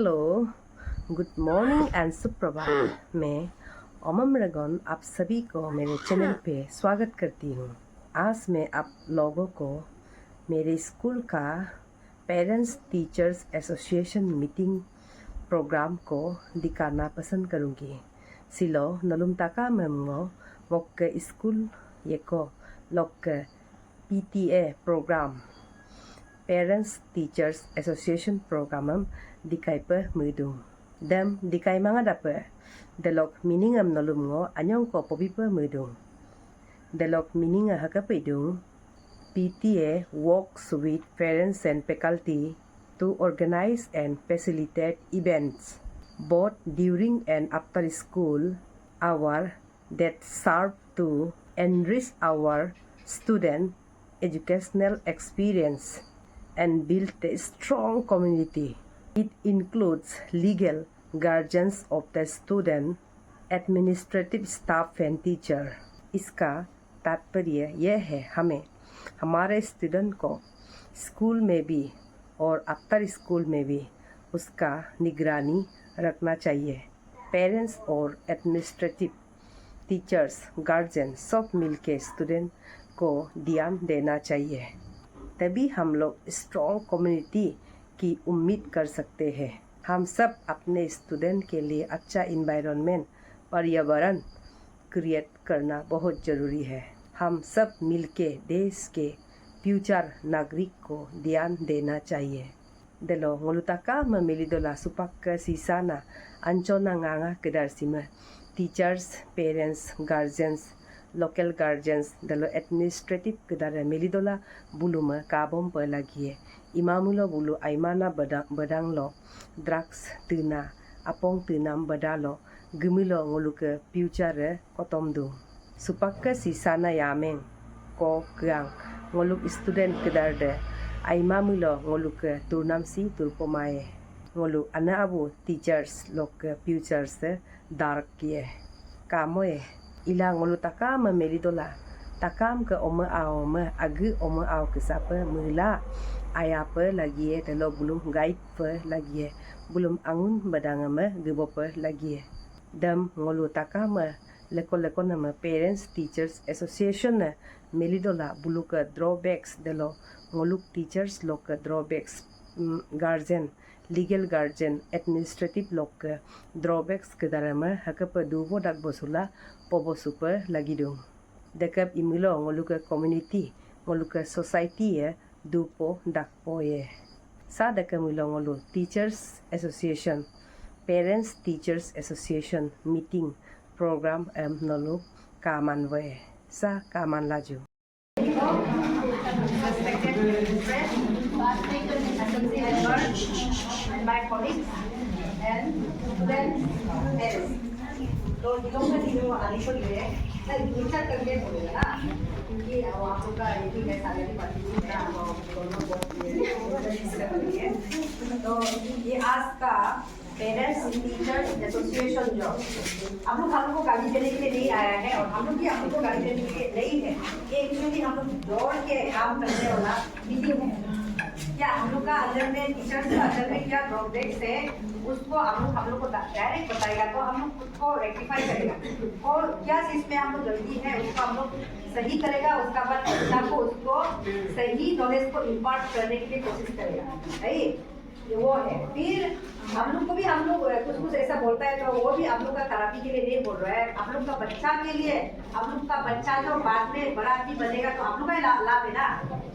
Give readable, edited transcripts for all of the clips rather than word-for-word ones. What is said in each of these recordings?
Hello, good morning and सुप्रभात। मैं ओमम रगन आप सभी को मेरे चैनल पे स्वागत करती हूँ। आज मैं आप लोगों को मेरे स्कूल का parents teachers association meeting program को दिखाना पसंद करूँगी। सिलो नलुम ताका मेमो मोक स्कूल येको लोक PTA program Parents Teachers Association Programam dikai pe mudung. Dem dikai mga dape. Delok miningam nalumngo anyong ko pobi pe mudung. Delok mininga hakapidung. PTA works with parents and faculty to organize and facilitate events both during and after school hour that serve to enrich our student educational experience and build a strong community. It includes legal guardians of the student, administrative staff and teacher. इसका तात्पर्य यह है हमें हमारे student को school में भी और आफ्टर स्कूल में भी उसका निगरानी रखना चाहिए। पेरेंट्स और एडमिनिस्ट्रेटिव टीचर्स गार्जियन सब मिलके स्टूडेंट को ध्यान देना चाहिए, तभी हम लोग स्ट्रॉन्ग कम्युनिटी की उम्मीद कर सकते हैं। हम सब अपने स्टूडेंट के लिए अच्छा इन्वायरमेंट पर्यावरण क्रिएट करना बहुत ज़रूरी है। हम सब मिलके देश के फ्यूचर नागरिक को ध्यान देना चाहिए। Delo ngolutaka memilidola supak sisana ancona nganga kedarsima teachers, parents, guardians, local guardians dalo administrative kedara melidola buluma kabom pelagie imamulo bulu aimana badang lo drugs tuna apong tunam badalo gemilo ngoluke future kotomdu supaka sisana yameng ko kyang ngoluk student kedarde aimamulo ngoluke turnamsi turpomae ngolu ana abu teachers lok futures dark ye kamoe ila ngolu takam melidola takam ke oma ao me agi oma ao ke sapa mula ayapa lagi telo belum guide pe lagi belum angun badang me gebope lagi dam ngolu takam leko nama parents teachers association melidola buluka drawbacks delo ngoluk teachers lok drawbacks guardian legal guardian administrative lok drawbacks kedarama hakapa dubo dak bosula pobo super lagi dong dekap imilo ngoluka community ngoluka society dupo dak poye sa dekamilo ngolu teachers association parents teachers association meeting program nolu kaman we sa kaman laju friends, members, and my colleagues, and students, parents. तो जिलों में जिलों आने को लिए ना दूसरा करके बोलेगा ना क्योंकि आप लोग का एक ही है सारे की पार्टी ना दोनों बहुत कोशिश कर रही है। तो ये आज का पेरेंट्स टीचर्स एसोसिएशन जो हम लोग को गाली देने के लिए नहीं आया है और हम लोग भी हम लोग को गाली देने के लिए नहीं है। ये एक्चुअली हम लोग जोड़ के काम करने वाला मीटिंग है। क्या हम लोग का अंदर में टीचर्स का अंदर में क्या ड्रॉबैक्स है उसको हम लोग को डायरेक्ट बताएगा तो हम लोग खुद को रेक्टिफाई करेगा और क्या चीज़ में हम लोग गलती है उसको हम लोग सही करेगा। उसका बाद बच्चा को उसको सही नॉलेज को इम्पार्ट करने के लिए कोशिश करेगा, है वो है। फिर हम लोग को भी हम लोग कुछ ऐसा बोलता है तो वो भी आप लोग का थेरेपी के लिए नहीं बोल रहा है, आप लोग का बच्चा के लिए। आप लोग का बच्चा जो बाद में बड़ा आदमी बनेगा तो आप लोग का लाभ है ना,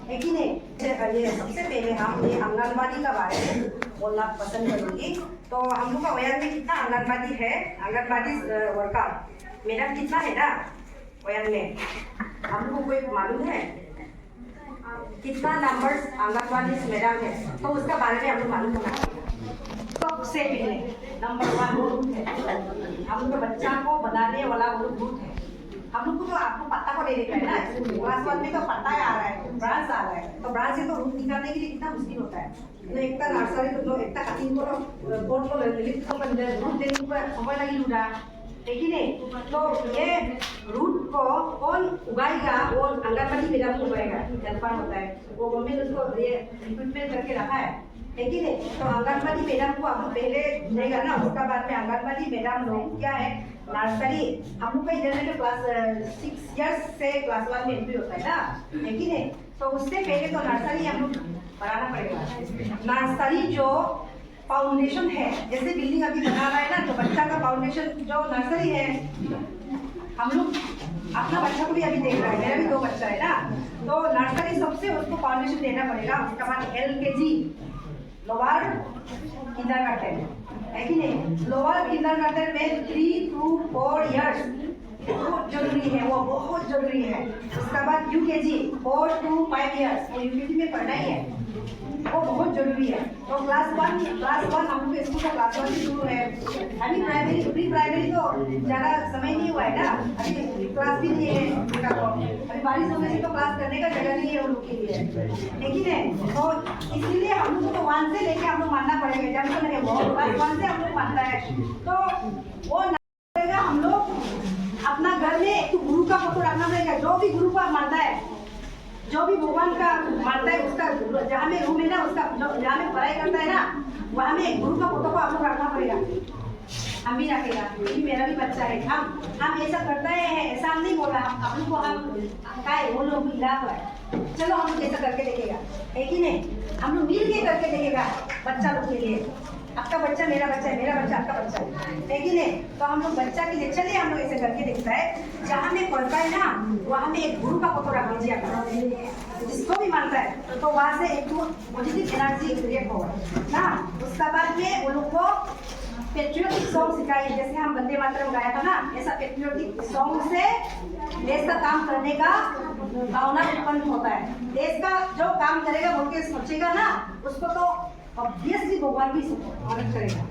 है कि नहीं। ये सबसे पहले हम ये आंगनबाड़ी का बारे में बोलना पसंद करूँगी। तो हम लोग का वयान में कितना आंगनबाड़ी है, आंगनबाड़ी वर्कर मैडम कितना है ना वयान में, हम लोग को कोई मालूम है कितना नंबर्स आंगनबाड़ी मैडम है, तो उसका बारे में हम लोग मालूम होना चाहिए। सबसे पहले नंबर 1 वो रूट है, हम लोग बच्चा को बनाने वाला वो रूट है। हम लोग को तो आपको पत्ता को नहीं दिख रहा है ना, क्लास 1 में तो पत्ता आ रहा है, ब्रांच आ रहा है, तो ब्रांच से तो रूट निकालने के लिए कितना मुश्किल होता है। तो एक का नर्सरी तो एक का कटिंग को बोर्ड को लिख को रूट देने को समय लगी लूटा, देखिए नहीं। तो ये रूट को कौन उगाएगा, वो आंगनबाड़ी मैडम को उगाएगा, हेल्पर होता है वो, गवर्नमेंट उसको ये इक्विपमेंट करके रखा है। है कि नहीं? तो आंगनबाड़ी मैडम को हम लोग पहले देगा ना, उसका बाद में आंगनबाड़ी मैडम लोग क्या है, नर्सरी हम लोग का इधर में क्लास 6 इयर्स से क्लास 1 में एंट्री होता है ना, है कि नहीं? तो उससे पहले तो नर्सरी हम लोग पढ़ाना पड़ेगा। नर्सरी जो फाउंडेशन है, जैसे बिल्डिंग अभी बना रहा है ना, तो बच्चा का फाउंडेशन जो नर्सरी है, हम लोग अपना बच्चा को भी अभी देख रहा है, मेरा भी 2 बच्चा है ना, तो नर्सरी सबसे उसको फाउंडेशन देना पड़ेगा। उसके बाद LKG लोअर किंडरगार्टन, है कि नहीं? लोअर किंडरगार्टन में 3 to 4 इयर्स बहुत जरूरी है, वो बहुत जरूरी है। उसके बाद UKG 4 to 5 इयर्स, वो UKG में पढ़ना ही है, वो बहुत जरूरी है। तो क्लास 1 हम लोग स्कूल का क्लास 1 से शुरू है। अभी प्राइमरी प्री प्राइमरी तो ज़्यादा समय नहीं हुआ है ना, अभी क्लास भी नहीं है बेटा को, अभी बारिश होने से तो क्लास करने का जगह नहीं है उन लोग के लिए, लेकिन है तो इसीलिए हम लोग को 1 से लेके हम लोग मानना पड़ेगा। जब तो नहीं वो क्लास 1 से हम लोग मानता है, तो वो पड़ेगा। हम लोग अपना घर में एक गुरु का फोटो रखना पड़ेगा, जो भी गुरु का मानता है, जो भी भगवान का मानता है, उसका जहाँ में रूम है ना, उसका जहाँ में पढ़ाई करता है ना, वहाँ में एक गुरु का फोटो को आपको रखना पड़ेगा। हम भी रखेगा, क्योंकि मेरा भी बच्चा है। हम ऐसा करता है, ऐसा हम नहीं बोल रहा, हम लोग को हम का है वो लोग इलाज है। चलो हम लोग ऐसा करके देखेगा, है कि नहीं? हम लोग मिल के करके देखेगा बच्चा लोग के लिए। आपका बच्चा मेरा बच्चा है, मेरा बच्चा आपका बच्चा है कि नहीं? तो हम लोग बच्चा के लिए चलिए हम लोग ऐसे करके देखता है। जहाँ में पढ़ता है ना, वहाँ में एक गुरु का फोटो रख दीजिए आप, जिसको भी मानता है, तो वहाँ से एक पॉजिटिव एनर्जी क्रिएट होगा ना। उसका बाद में उन लोग को पेट्रियोटिक सॉन्ग सिखाइए, जैसे हम वंदे मातरम गाया था ना, ऐसा पेट्रियोटिक सॉन्ग से देश का काम करने का भावना उत्पन्न होता है। देश का जो काम करेगा बोल के सोचेगा ना, उसको तो ऑब्वियसली भगवान भी मदद करेगा।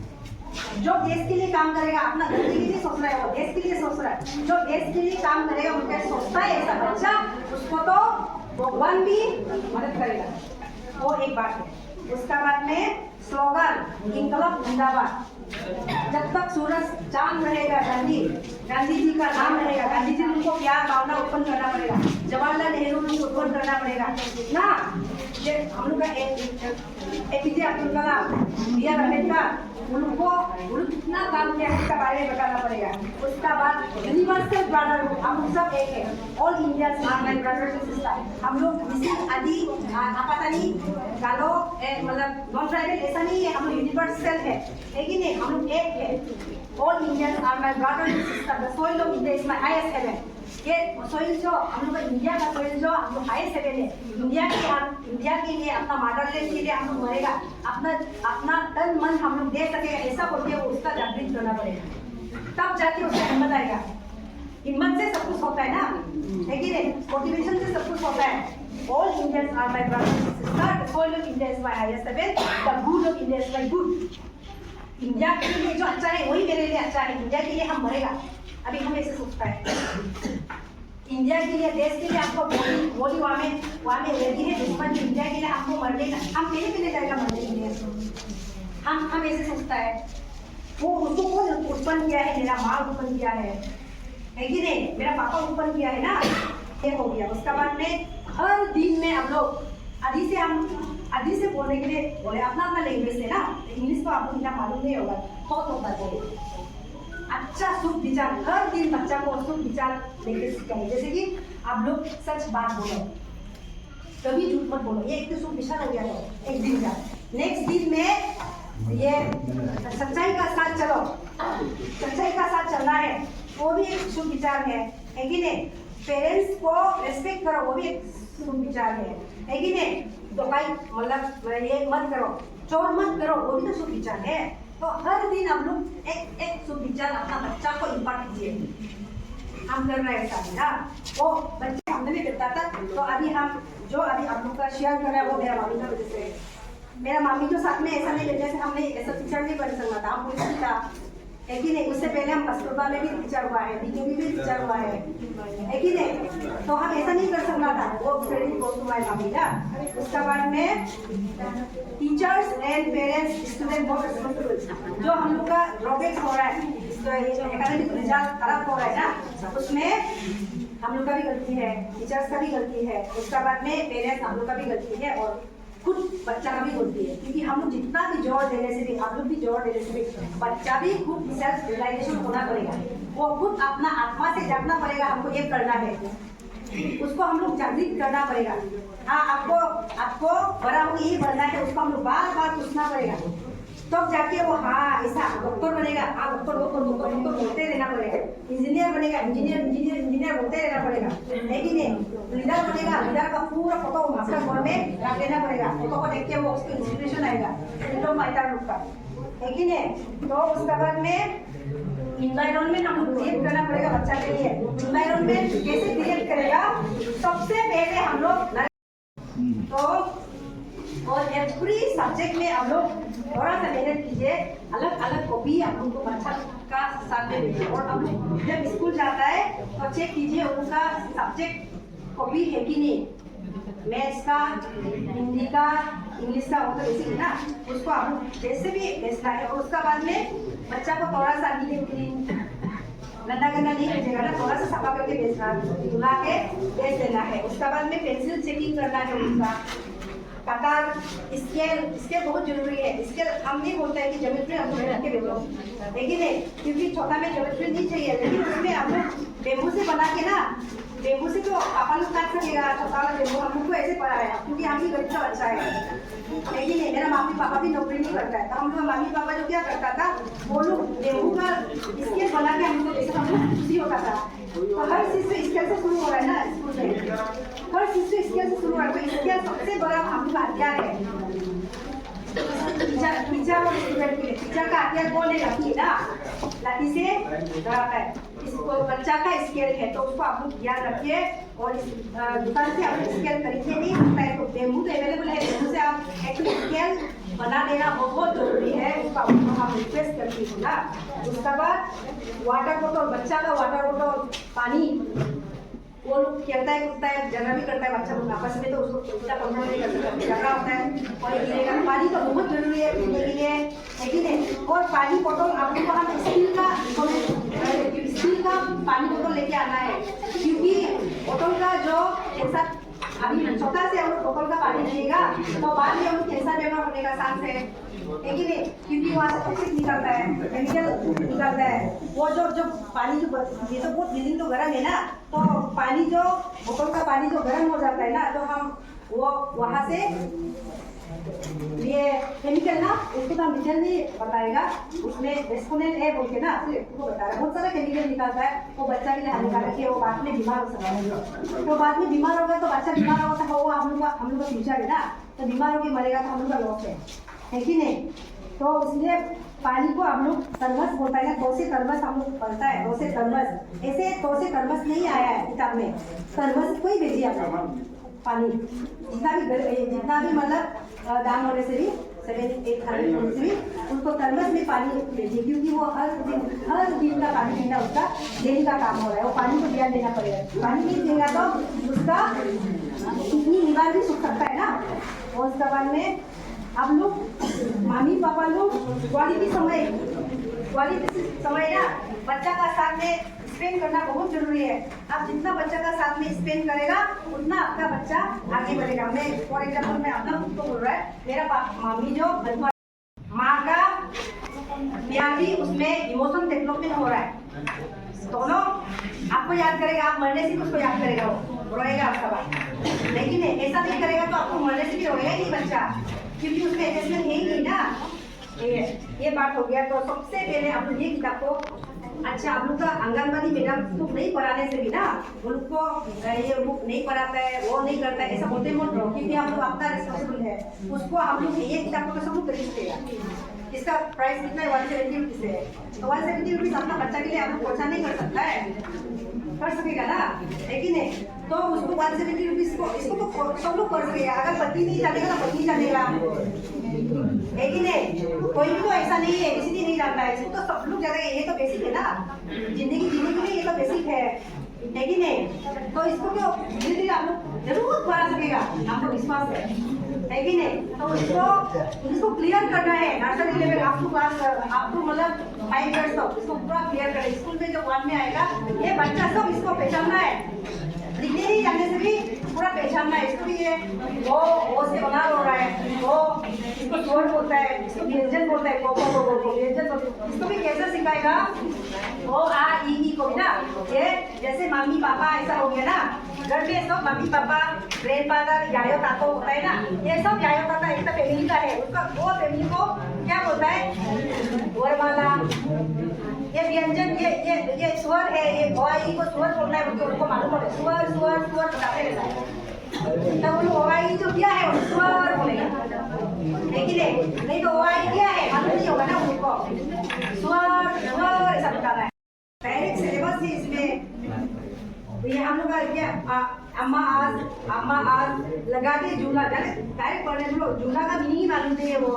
जो देश के लिए काम करेगा, अपना घर के लिए नहीं सोच रहा है, वो देश के लिए सोच रहा है। जो देश के लिए काम करेगा उनका सोचता है ऐसा बच्चा, उसको तो भगवान भी मदद करेगा। वो एक बात है। उसका बाद में स्लोगन इंकलाब जिंदाबाद, जब तक सूरज चांद रहेगा, गांधी जी का नाम रहेगा, गांधी जी उनको प्यार भावना उत्पन्न करना पड़ेगा, जवाहरलाल नेहरू को उत्पन्न करना पड़ेगा ना। ये हम लोग का APJ अब्दुल कलाम, BR अम्बेडकर, उनको कितना काम किया है इसका बारे में बताना पड़ेगा। उसका बाद यूनिवर्सल ब्रदरहुड, हम लोग सब एक है, all India armed brothers and sisters. हम लोग किसी आदि आपातानी गालो मतलब नॉन ट्राइबल ऐसा नहीं है, हम लोग यूनिवर्सल है कि नहीं? हम लोग एक है, all India armed brothers and sisters. The soil of India is my highest heaven. ये सोइल जो हम लोग इंडिया का सोइल जो हम लोग हाईएस्ट हेवन है, इंडिया के लिए अपना मदरलैंड के लिए हम लोग मरेगा, अपना तन मन हम लोग दे सकेगा, ऐसा बोल के उसका जागृत करना पड़ेगा, तब जाके उसका हिम्मत आएगा। हिम्मत से सब कुछ होता है ना, है कि नहीं? मोटिवेशन से सब कुछ होता है। All Indians are my brothers and sisters. The soil of India is my highest heaven. The good of India is my good. India के लिए जो अच्छा है वही मेरे लिए अच्छा है। इंडिया के लिए हम मरेगा, अभी हम ऐसे सोचता है। इंडिया के लिए, देश के लिए आपको गोली वहाँ में रेडी है दुश्मन, इंडिया के लिए हमको मरने का, हम पहले जाएगा मरने के लिए। हम ऐसे सोचता है। वो उसको कौन उत्पन्न किया है? मेरा माँ उत्पन्न किया है कि नहीं? मेरा पापा उत्पन्न किया है ना, ये हो गया। उसका बाद में हर दिन में हम लोग आदि से बोलने के लिए बोले, अपना लैंग्वेज है ना, इंग्लिश तो आपको इतना मालूम नहीं होगा, बहुत होता है। अच्छा शुभ विचार, हर दिन बच्चा को शुभ विचार लेके सिखाइए। जैसे कि आप लोग सच बात बोलो, कभी झूठ मत बोलो। ये एक तो शुभ विचार हो गया, तो एक दिन का। नेक्स्ट दिन में ये सच्चाई का साथ चलो, सच्चाई का साथ चलना है, वो भी एक शुभ विचार है कि नहीं? पेरेंट्स को रेस्पेक्ट करो, वो भी एक शुभ विचार है कि नहीं? दवाई मतलब ये मत करो, चोर मत करो, वो भी तो शुभ विचार है। तो हर दिन हम लोग एक शुभ विचार अपना बच्चा को इम्पार्ट कीजिए। हम कर रहे हैं ऐसा ना, वो बच्चे हमने भी करता था। तो अभी हम जो अभी आप लोग का शेयर कर रहे हैं वो मेरा मामी का वजह से, मेरा मामी जो साथ में ऐसा नहीं लेते थे, हमने ऐसा टीचर नहीं बन सकता था, हम पुलिस था है कि नहीं? उससे पहले हम कस्तूरबा में भी टीचर हुआ है, BKB में टीचर हुआ है कि नहीं? तो हम ऐसा नहीं कर सकता था, वो क्रेडिट गोes to my mami ना। उसके बाद में टीचर्स एंड पेरेंट्स स्टूडेंट बहुत रिस्पॉन्सिबल। जो हम लोग का ड्रॉबैक्स हो रहा है, एकेडमिक रिजल्ट खराब हो रहा है ना, उसमें हम लोग का भी गलती है, टीचर्स का भी गलती है, उसके बाद में पेरेंट्स हम लोग का भी गलती है, और खुद बच्चा का भी बोलती है, क्योंकि हम लोग जितना भी जोर देने से भी, आप लोग भी जोर देने से भी, बच्चा भी खुद सेल्फ रियलाइजेशन होना पड़ेगा। वो खुद अपना आत्मा से जागना पड़ेगा, हमको ये करना है, उसको हम लोग जागृत करना पड़ेगा। हाँ, आपको बड़ा हो यही बनना है, उसको हम लोग बार बार पूछना पड़ेगा, तब जाके वो हाँ ऐसा डॉक्टर बनेगा, हाँ डॉक्टर बोलते रहना पड़ेगा, इंजीनियर बनेगा, इंजीनियर बोलते रहना पड़ेगा, है कि नहीं? लीडर बनेगा, लीडर का पूरा फोटो अपना घर में रख देना पड़ेगा, फोटो को देख के वो उसको इंस्पिरेशन आएगा, तो माइटा लोग का, है कि नहीं? तो उसके बाद में इन्वायरमेंट हम लोग क्रिएट करना पड़ेगा बच्चा के लिए। इन्वायरमेंट कैसे क्रिएट करेगा? सबसे पहले हम लोग तो और एवरी सब्जेक्ट में हम लोग थोड़ा सा मेहनत कीजिए, अलग अलग कॉपी आप उनको बच्चा का साथ में भेजिए, और हम लोग जब स्कूल जाता है तो चेक कीजिए उनका सब्जेक्ट कॉपी है कि नहीं, मैथ्स का, हिंदी का, इंग्लिश का, वो तो बेसिक है ना, उसको आप लोग जैसे भी भेजना है। और उसका बाद में बच्चा को थोड़ा सा गंदा नहीं भेजेगा ना, थोड़ा सा सफा करके भेजना, धुला के भेज देना है। उसका बाद में पेंसिल चेकिंग करना है, उसका कटर, स्केल बहुत जरूरी है। स्केल हम नहीं बोलते हैं कि ज्योमेट्री हमको रख के भेजो, लेकिन क्योंकि छोटा में ज्योमेट्री नहीं चाहिए, लेकिन उसमें हम लोग बेम्बू से बना के ना, बेम्बू से तो पापा लोग काट सकेगा, छोटा वाला बेम्बू हम लोग को ऐसे पढ़ा है, क्योंकि हम भी गरीब का बच्चा है, लेकिन मेरा मम्मी पापा भी नौकरी नहीं करता है, तो हम लोग मम्मी पापा जो क्या करता था, वो लोग बेम्बू का स्केल बना के हमको ऐसे हम लोग खुशी होता था। तो हर चीज से स्केल से शुरू हो रहा है ना स्कूल में, हर चीज से स्केल से शुरू हो रहा है, तो स्केल सबसे बड़ा हम लोग का हथियार है। टीचर और स्टूडेंट के लिए टीचर का हथियार कौन है? लाठी ना, लाठी से डराता है। इसको बच्चा का स्केल है, तो उसको आप लोग याद रखिए। और दुकान से आप स्केल खरीदने नहीं सकता है, तो बेम्बू तो अवेलेबल है, बेम्बू से आप एक्चुअली स्केल बना देना बहुत जरूरी है, उसका हम रिक्वेस्ट करती हूँ ना। उसके बाद वाटर बॉटल, बच्चा का वाटर बॉटल, पानी, वो लोग खेलता है कूदता है, झगड़ा भी करता है बच्चा लोग आपस में, तो उसको उल्टा कंट्रोल नहीं कर सकता, झगड़ा होता है और गिरेगा। पानी तो बहुत जरूरी है पीने के लिए, है कि नहीं? और पानी बोतल आप लोग को हम स्टील का पानी बोतल लेके आना है, क्योंकि बोतल का जो ऐसा अभी छोटा से हम लोग बोतल का पानी पिएगा तो बाद में हम लोग कैंसर बीमार होने का चांस है कि नहीं? क्योंकि वहाँ से टॉक्सिक निकलता है, केमिकल निकलता है, वो जो पानी जो ये तो बहुत बिल्डिंग तो गर्म है ना, तो पानी जो बोतल का पानी जो गर्म हो जाता है ना, तो हम वो वहाँ से ये केमिकल ना, उसको तो हम डिटेल नहीं बताएगा, उसमें रेस्पोनेंट है बोल के ना आपको बता रहा है, बहुत सारा केमिकल निकलता है, वो बच्चा के लिए हानिकारक है, वो बाद में बीमार हो सकता है। तो बाद में बीमार होगा तो बच्चा बीमार होगा तो वो हम लोग का फ्यूचर है ना, तो बीमार होकर मरेगा तो हम लोग का लॉस है कि नहीं? तो इसलिए पानी को हम लोग थर्मस बोलता है ना, 2 से थर्मस हम लोग पढ़ता है, 2 से थर्मस, ऐसे 2 से थर्मस नहीं आया है किताब में, थर्मस कोई भेजिए आप पानी, जितना भी मतलब दाम होने से भी 7-8 होने से भी उसको थर्मस में पानी भेजिए, क्योंकि वो हर दिन का पानी पीना उसका डेली का काम हो रहा है, वो पानी को ध्यान देना पड़ेगा। पानी नहीं देगा तो उसका किडनी लीवर भी सूख सकता है ना। और उसके बाद में आप लोग मम्मी पापा लोग क्वालिटी समय ना बच्चा का साथ में स्पेंड करना बहुत जरूरी है। आप जितना बच्चा का साथ में स्पेंड करेगा उतना आपका बच्चा आगे बढ़ेगा। मैं फॉर एग्जाम्पल मैं अपना खुद को बोल रहा है, मेरा मम्मी जो माँ का प्यार भी उसमें इमोशन डेवलपमेंट हो रहा है, दोनों आपको याद करेगा, आप मरने से भी उसको याद करेगा, वो रोएगा आपका बात, लेकिन ऐसा नहीं करेगा तो आपको मरने से भी रोएगा ही बच्चा, क्योंकि उसमें अटैचमेंट है ही नहीं ना। ये बात हो गया। तो सबसे पहले आप लोग ये किताब को अच्छा, आप लोग का आंगनबाड़ी मैडम तो नहीं पढ़ाने से भी ना उनको ये बुक नहीं पढ़ाता है, वो नहीं करता है, ऐसा बोलते मत रहो, क्योंकि हम लोग अपना रिस्पॉन्सिबल है। उसको हम लोग ये किताब को सब लोग खरीदते हैं, इसका प्राइस कितना है? 170 रुपीज है। तो 170 रुपीज अपना बच्चा के लिए आप लोग खर्चा नहीं कर सकता है, कर सकेगा ना, लेकिन तो उसको 170 रुपीज को इसको तो सब लोग कर सकेगा। अगर पति नहीं जानेगा तो पति जानेगा, लेकिन कोई भी तो ऐसा नहीं है किसी नहीं जानता है, इसको तो सब लोग जानेगा। ये तो बेसिक है ना, जिंदगी जीने के लिए ये तो बेसिक है, लेकिन तो इसको तो धीरे धीरे आप लोग जरूर बढ़ा सकेगा, आपको विश्वास है कि नहीं? तो इसको क्लियर करना है नर्सरी लेवल, आपको क्लास आपको मतलब 5 इयर्स तक इसको पूरा क्लियर करें। स्कूल में जो 1 में आएगा ये बच्चा सब इसको पहचानना है, लिखने नहीं जानने से भी पूरा पहचानना है। इसको भी ये वो से बना हो रहा है, वो इसको स्वर बोलता है, इसको व्यंजन बोलता है, को व्यंजन बोलते हैं। इसको भी कैसे सिखाएगा? ओ आ ई को भी ना, ये जैसे मम्मी पापा ऐसा हो गया ना, घर में सब मम्मी पापा ग्रैंडफादर यायो तातो होता है ना, ये सब यायो ताता एक फैमिली का है, उसका वो फैमिली को क्या बोलता है? वरमाला। ये व्यंजन ये स्वर है, ये ओआई को स्वर बोलना है, उनको मालूम है, स्वर स्वर स्वर बताते रहता है। तब वो ओआई जो क्या है वो स्वर बोलेगा, नहीं तो ओआई क्या है मालूम नहीं होगा ना उनको, स्वर स्वर ऐसा बताना है। डायरेक्ट सिलेबस है इसमें। ये हम लोग का क्या अम्मा आज लगा के झूला, डायरेक्ट पढ़ने में लोग झूला का मीनिंग मालूम नहीं है, वो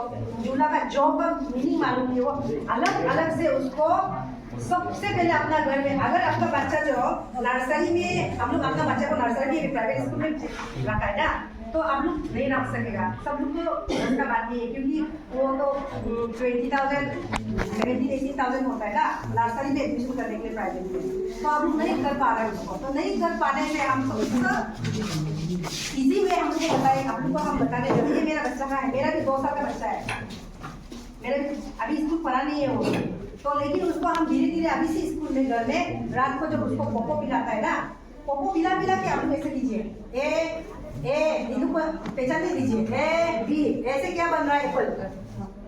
झूला का जॉब का मीनिंग मालूम नहीं है, वो अलग अलग से उसको सबसे पहले अपना घर में, अगर आपका बच्चा जो नर्सरी में, हम लोग अपना बच्चा को नर्सरी में प्राइवेट स्कूल में रखा है ना, तो आप लोग नहीं रख सकेगा, सब लोग तो उसका बात नहीं है, क्योंकि वो तो 20,000 17,000 होता है ना नर्सरी में एडमिशन करने के लिए प्राइवेट में, तो आप लोग नहीं कर पा रहे हैं उसको, तो नहीं कर पाने से हम इजी वे हम लोग बताए, आप लोग को हम बताने जब ये मेरा बच्चा है, मेरा भी 2 साल का बच्चा है, मेरा भी अभी स्कूल पढ़ा नहीं है वो, तो लेकिन उसको हम धीरे धीरे अभी से स्कूल में घर में रात को जब उसको पोपो पिलाता है ना, पोपो पिला के आप लोग ऐसे कीजिए, इनको पहचान नहीं दीजिए, ए बी ऐसे क्या बन रहा है एप्पल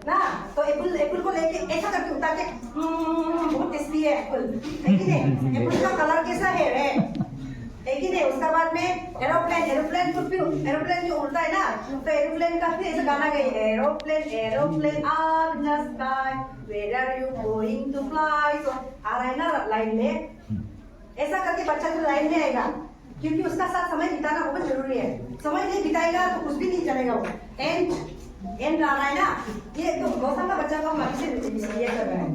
ना, तो एप्पल को लेके ऐसा करके उतार के बहुत टेस्टी है एप्पल, है कि नहीं? एप्पल का कलर कैसा है रेड, है कि नहीं? उसके बाद में एरोप्लेन को फिर एरोप्लेन जो उड़ता है ना, तो एरोप्लेन का फिर ऐसा गाना गई, aeroplane up in the sky where are you going to fly, तो आ रहा है ना लाइन में, ऐसा करके बच्चा तो लाइन में आएगा, क्योंकि उसका साथ समय बिताना बहुत जरूरी है, समय नहीं बिताएगा तो कुछ भी नहीं चलेगा वो, एंड आ रहा है ना, ये तो 2 साल का बच्चा को हम अभी से ये कर रहे हैं,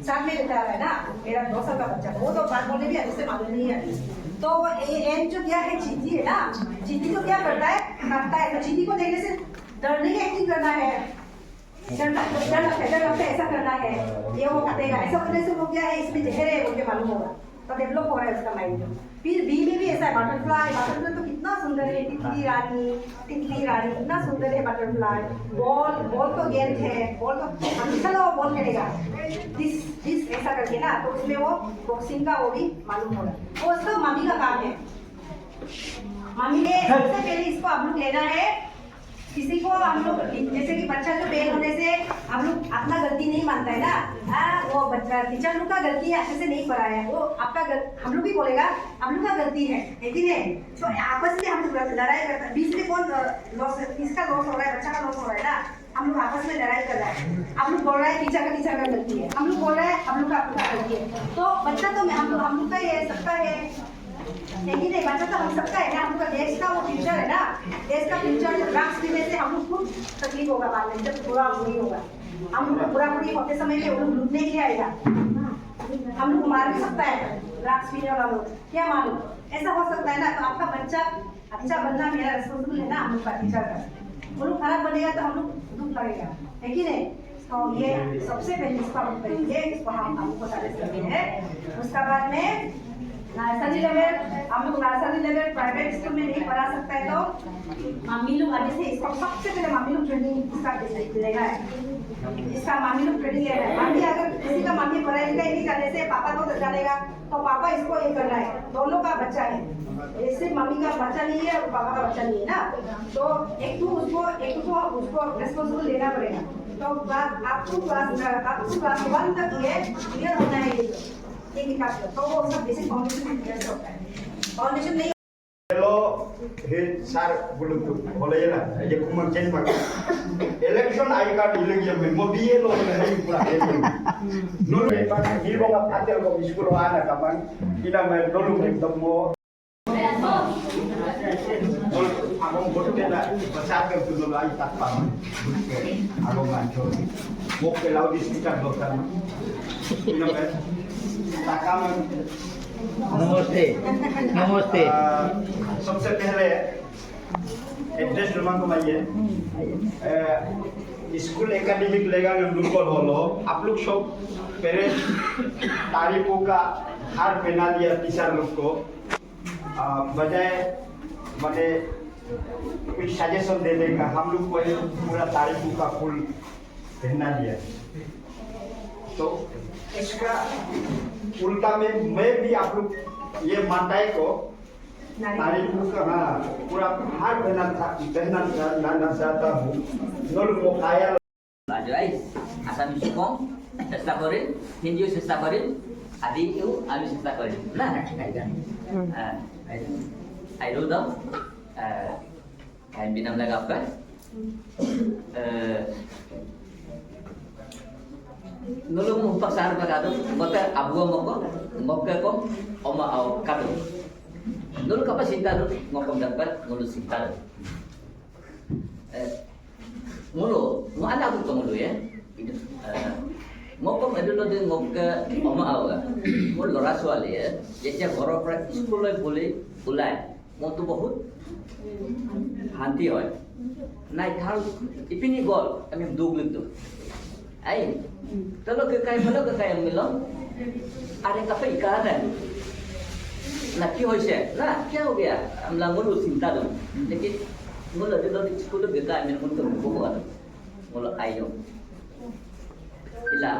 साथ में लेता आ रहा है ना, मेरा 2 साल का बच्चा, वो तो बात बोलने भी अभी से मालूम नहीं है, तो एंड जो क्या है चींटी है ना, चींटी तो क्या करता है, तो चींटी को देखने से डरने की एक्टिंग करना है, डर लगता है ऐसा करना है, ये वो कटेगा, ऐसा करने से वो क्या है इसमें जहर है मुझे मालूम होगा, तो डेवलप हो रहा है उसका माइंड। फिर बी में भी ऐसा है, बटरफ्लाई तो कितना सुंदर है, तितली रानी कितना सुंदर है बटरफ्लाई, बॉल तो गेंद है, बॉल तो हमेशा वो बॉल खेलेगा, दिस ऐसा करके ना, तो उसमें वो बॉक्सिंग का वो भी मालूम होगा, वो उसका मम्मी का काम है, मम्मी ने सबसे पहले इसको आप लोग लेना है, किसी को हम लोग जैसे कि बच्चा जो फेल होने से हम लोग अपना गलती नहीं मानता है ना, वो बच्चा टीचर लोग का गलती है, अच्छे से नहीं पढ़ाया है, वो आपका हम लोग भी बोलेगा हम लोग का गलती है कि नहीं, तो आपस में हम लोग लड़ाई करते हैं, बीच में कौन लॉस, किसका लॉस हो रहा है, बच्चा का लॉस हो रहा है ना, हम लोग आपस में लड़ाई कर रहा है, हम लोग बोल रहा है टीचर का गलती है, हम लोग बोल रहे हैं हम लोग का गलती है, तो बच्चा तो हम लोग का ही है, सबका है, लेकिन नहीं बच्चा तो हम सबका है ना, हम लोग देश का वो फ्यूचर है ना, देश का फ्यूचर ड्रग्स पीने से हम लोग खुद तकलीफ होगा, बाद में जब बुरा बुरी होगा, हम बुरा बुरी होते समय में वो लोग लूटने के लिए आएगा, हम लोग मार भी सकता है ड्रग्स पीने वाला लोग, क्या मालूम ऐसा हो सकता है ना, तो आपका बच्चा अच्छा बनना मेरा रिस्पॉन्सिबल है ना, हम लोग का टीचर का, वो लोग खराब बनेगा तो हम लोग दुख लगेगा, है कि नहीं? तो ये सबसे पहले इसको हम करेंगे, इसको हम आपको सारे करते हैं, उसका बाद में नर्सरी लेवल, हम लोग नर्सरी लेवल प्राइवेट स्कूल में नहीं पढ़ा सकता है, तो मम्मी लोग अभी से इसको सबसे पहले मम्मी लोग ट्रेनिंग इसका लेगा है, इसका मम्मी लोग ट्रेनिंग ले रहा है, मम्मी अगर किसी का मम्मी पढ़ाई लिखाई नहीं करने से पापा को जानेगा, तो पापा इसको ये करना है, दोनों का बच्चा है, इससे मम्मी का बच्चा नहीं है और पापा का बच्चा नहीं है ना, तो एक तो उसको रिस्पॉन्सिबल लेना पड़ेगा, तो आपको क्लास 1 तक ये क्लियर होना है, ये निकाल तो वो सब बेसिक फाउंडेशन क्लियर होता है, फाउंडेशन नहीं Hello, he sar belum tu. Boleh je lah. Aja kumang change bang. Election I card ilang yang mau dia lo hai pura. Nulu bang, ini bang atel ko school ana kapan. Ina mai dulu ketemu. Abang bodoh lah. Besar ke tu dulu ai tak paham. Abang ngancur. Mau ke laut di sekitar dokter. Ina mai takaman. नमस्ते सबसे पहले address room को आइए school academic लेगा local होलो आप लोग सब parents तारीखों का हार पहना दिया टीचर लोग को बजाय माने कुछ सजेशन दे देगा। हम लोग को ये पूरा तारीखों का फूल पहना दिया। तो इसका उल्टा में मैं भी आप लोग ये माताएं को तारीखों का पूरा हार पहना चाहता हूँ। नल को आया Asami sukong, চেষ্টা কৰিম, হিন্দীও চেষ্টা কৰিম, আদিও আমি চেষ্টা কৰিম না। I wrote down, and binam laga apa? Nulung mo pasar bagado, maka abu moko, oma au kado. Nulung kapag sinta do, ngokom dapat nulung sinta do. Mulu, mo anak ko mulu ya. Ngokom adalah dia ngok oma awak. Mul lora soal ya. Jadi orang orang sekolah boleh ulai. Mau tu bahut hanti hoy. Naik hal ipini gol kami dua gitu. Ay, kalau ke kaya milam, ada apa ikan kan? Nah, क्या हो से? ना क्या हो गया? हम लोग मुल्क चिंता दो, लेकिन मुल्क जो लोग स्कूल में गए मैं मुल्क में घूम गया, मुल्क आयो, इला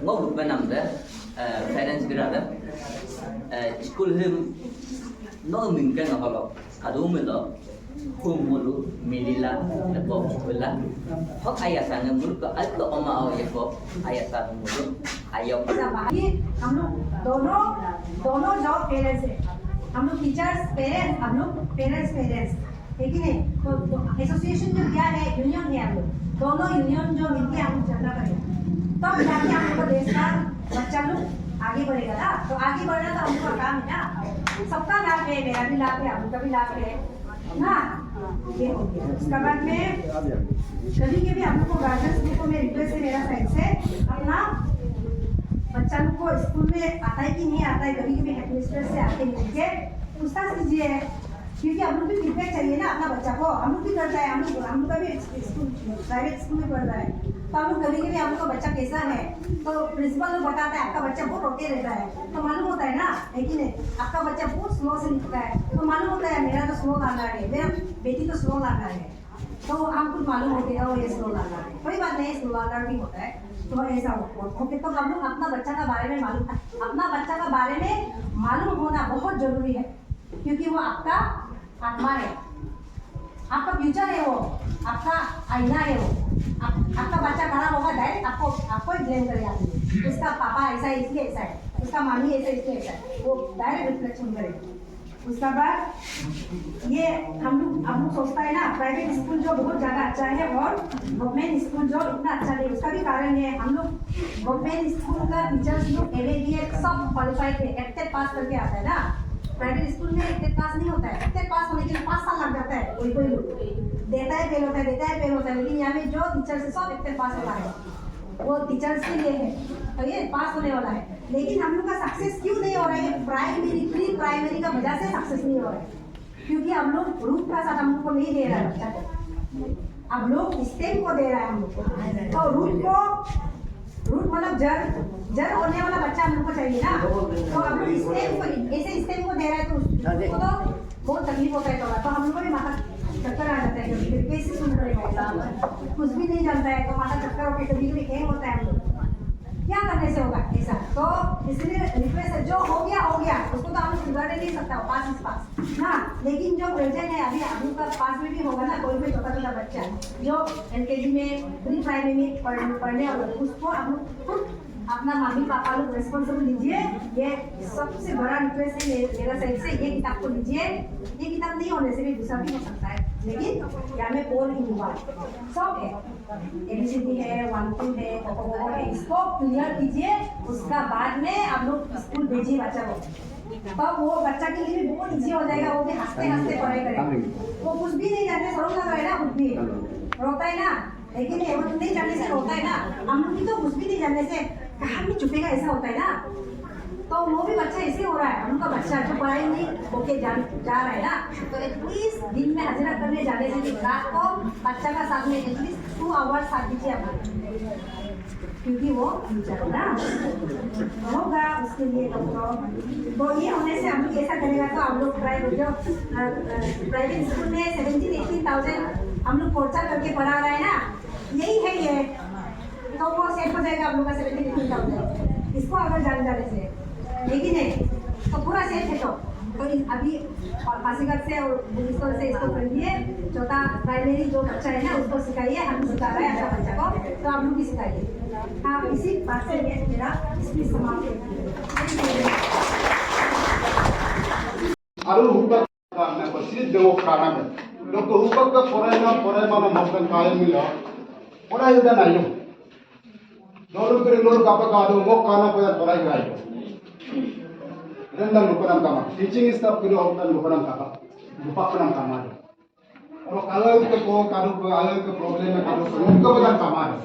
ngok benam deh, parents berada, school हम no mungkin apa lo, adu melo, kumulu, milila, lepo, bela, hok ayat sana mulut ke alto oma awak lepo, ayat sana mulut, ayat. ये हम लोग दोनों जॉब पेरेंट्स है। हम लोग teachers parents, हम लोग पेरेंट्स ठीक है। तो एसोसिएशन जो क्या है, यूनियन है। हम लोग दोनों यूनियन जो मिलके हम चलना पड़ेगा, तब जाके हम लोग का देश का बच्चा लोग आगे बढ़ेगा ना। तो आगे बढ़ना तो हम लोग का काम है ना। सबका लाभ है, मेरा भी लाभ है, हम लोग का भी लाभ है ना। ये हो गया। उसके बाद में कभी कभी हम लोग को गार्जियंस को मैं रिक्वेस्ट है मेरा साइड से, अपना बच्चा लोग को स्कूल में आता है कि नहीं आता है, कभी कभी हेडमिस्ट्रेस से आके मिलके पूछताछ कीजिए, क्योंकि हम लोग भी फीडबैक चाहिए ना अपना बच्चा को। हम लोग भी करता है, हम लोग का भी स्कूल प्राइवेट स्कूल में पढ़ रहा है, तो हम लोग कभी कभी हम लोग का बच्चा कैसा है तो प्रिंसिपल लोग बताता है आपका बच्चा बहुत रोते रहता है, तो मालूम होता है ना, है कि नहीं। आपका बच्चा बहुत स्लो से लिखता है, तो मालूम होता है मेरा तो स्लो लर्नर है, मेरा बेटी तो स्लो लर्नर है, तो हमको मालूम होता है ये स्लो लर्नर है। कोई बात नहीं, स्लो लर्नर भी होता है, तो ऐसा ओके। तो हम लोग अपना बच्चा का बारे में मालूम होना बहुत जरूरी है, क्योंकि वो आपका आत्मा है, आपका फ्यूचर है, वो आपका आईना है। वो आपका बच्चा खराब होगा डायरेक्ट आपको ही ब्लेम करेगा, उसका पापा ऐसा है इसलिए ऐसा है, उसका मामी ऐसा इसलिए ऐसा है, वो डायरेक्ट रिफ्लेक्शन करेगा। उसका बाद ये हम लोग सोचता है ना प्राइवेट स्कूल जो बहुत ज़्यादा अच्छा है और गवर्नमेंट स्कूल जो इतना अच्छा नहीं। उसका भी कारण है, हम लोग गवर्नमेंट स्कूल का टीचर्स लोग एवरेज सब क्वालिफाइड है, एक्टेड पास करके आता है ना। प्राइवेट स्कूल में एक्टेड पास नहीं होता है, एक्टेड पास होने के लिए 5 साल लग जाता है। कोई लोग देता है फेल होता है, लेकिन यहाँ में जो टीचर्स है सब एक्टेड पास होता है, वो टीचर्स के लिए है, तो ये पास होने वाला है। लेकिन हम लोग का सक्सेस क्यों नहीं हो रहा है? प्री प्राइमरी का वजह से सक्सेस नहीं हो रहा है, क्योंकि हम लोग रूट का साथ हम लोग को नहीं दे रहा है बच्चा को, अब लोग स्टेम को दे रहा है हम लोग को। तो रूट मतलब जड़ होने वाला बच्चा हम लोग को चाहिए ना, तो हम लोग स्टेम को ऐसे स्टेम को दे रहा है, तो उसको तो बहुत तकलीफ होता है थोड़ा। तो हम लोग को भी माथा चक्कर आ जाता है, क्योंकि कैसे सुन करेगा, कुछ भी नहीं जानता है तो माथा चक्कर होकर कभी कभी हैंग होता है। हम लोग क्या करने से होगा ऐसा? तो इसलिए रिक्वेस्ट है, जो हो गया उसको तो हम सुधारने नहीं सकता, पास हाँ। लेकिन जो प्रेजेंट है अभी का पास में भी होगा ना, कोई छोटा बच्चा जो LKG में प्री प्राइमरी में पढ़ने वाला, उसको आप लोग खुद अपना मम्मी पापा लोग रेस्पॉन्सिबल लीजिए। ये सबसे बड़ा रिक्वेस्ट है मेरा साइड से, ये किताब को लीजिए। ये किताब नहीं होने से भी दूसरा भी हो सकता है, लेकिन क्या में पोल इन वन सब है, ABCD है, 1 2 है, है, इसको क्लियर कीजिए। उसका बाद में आप लोग स्कूल भेजिए बच्चा को, तब वो बच्चा के लिए भी बहुत इजी हो जाएगा, वो भी हंसते पढ़ाई करेगा। वो कुछ भी नहीं जानते, शर्म लग रहा है ना, कुछ भी रोता है ना, लेकिन वो नहीं जानने से रोता है ना। हम लोग भी तो कुछ भी नहीं जानने से कहाँ भी चुपेगा, ऐसा होता है ना। तो वो भी बच्चा ऐसे हो रहा है, उनका बच्चा जो पढ़ाई नहीं होके जा रहा है ना, तो एटलीस्ट दिन में हाजिरा करने जाने से रात को बच्चा का साथ में एटलीस्ट 2 आवर्स साथ दीजिए अपना। क्योंकि वो फ्यूचर ना होगा उसके लिए वो ये होने से हम लोग ऐसा करेगा तो हम लोग प्राइवेट स्कूल में 17,000-18,000 हम लोग खर्चा करके पढ़ा रहे हैं ना, यही है ये, तो वो सेट हो जाएगा हम लोग का 17,000-18,000 इसको अगर जानकारी से, लेकिन नहीं तो पूरा सेट है तो अभी पासीघाट से और बुलिस्टोर से इसको कर दिए, चौथा प्राइमरी जो बच्चा है ना उसको सिखाइए, हम सिखा रहे हैं अपना बच्चा को, तो आप लोग भी सिखाइए। हाँ, इसी बात से ये मेरा स्पीच समाप्त है। आरो हुबक ना पसित देव प्राणा में लोग हुबक का परे माना मक्कन काय मिला परा युदा ना यो लोग करे लोग कापा कादो मो काना पया पराई गायो rendah luparan kama teaching staff kilo hotan luparan kama luparan kama और kalau के को कारो को आगे के प्रॉब्लम में कारो को उनको बदन कमा है